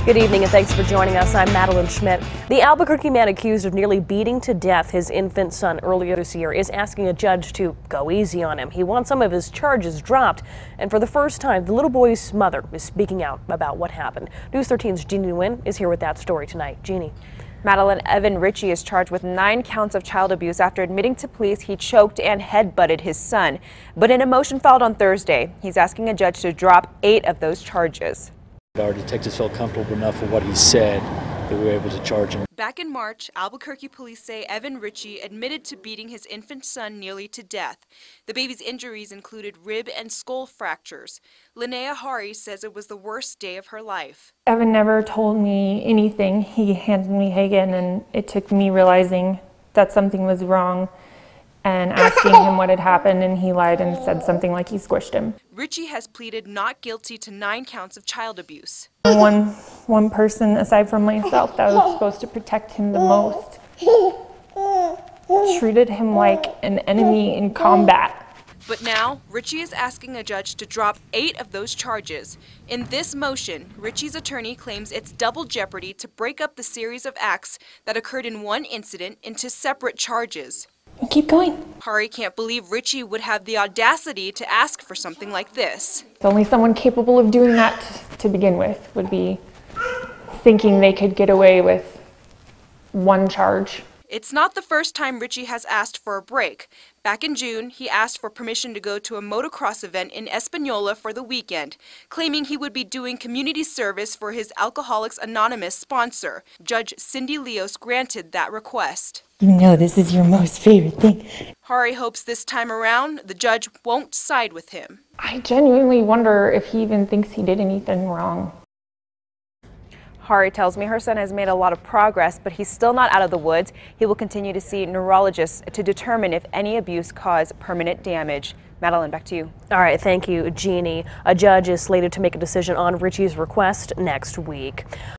Good evening and thanks for joining us. I'm Madeline Schmidt. The Albuquerque man accused of nearly beating to death his infant son earlier this year is asking a judge to go easy on him. He wants some of his charges dropped. And for the first time, the little boy's mother is speaking out about what happened. News 13's Jeannie Nguyen is here with that story tonight. Jeannie. Madeline, Evan Ritchie is charged with 9 counts of child abuse after admitting to police he choked and headbutted his son. But in a motion filed on Thursday, he's asking a judge to drop 8 of those charges. Our detectives felt comfortable enough with what he said that we were able to charge him. Back in March, Albuquerque police say Evan Ritchie admitted to beating his infant son nearly to death. The baby's injuries included rib and skull fractures. Linnea Hari says it was the worst day of her life. Evan never told me anything. He handed me Hagen, and it took me realizing that something was wrong and asking him what had happened, and he lied and said something like he squished him. Ritchie has pleaded not guilty to 9 counts of child abuse. One person, aside from myself, that was supposed to protect him the most, treated him like an enemy in combat. But now, Ritchie is asking a judge to drop 8 of those charges. In this motion, Ritchie's attorney claims it's double jeopardy to break up the series of acts that occurred in one incident into separate charges. Keep going. Hari can't believe Ritchie would have the audacity to ask for something like this. Only someone capable of doing that to begin with would be thinking they could get away with one charge. It's not the first time Ritchie has asked for a break. Back in June, he asked for permission to go to a motocross event in Espanola for the weekend, claiming he would be doing community service for his Alcoholics Anonymous sponsor. Judge Cindy Leos granted that request. You know this is your most favorite thing. Hari hopes this time around the judge won't side with him. I genuinely wonder if he even thinks he did anything wrong. Hari tells me her son has made a lot of progress, but he's still not out of the woods. He will continue to see neurologists to determine if any abuse caused permanent damage. Madeline, back to you. All right, thank you, Jeannie. A judge is slated to make a decision on Ritchie's request next week.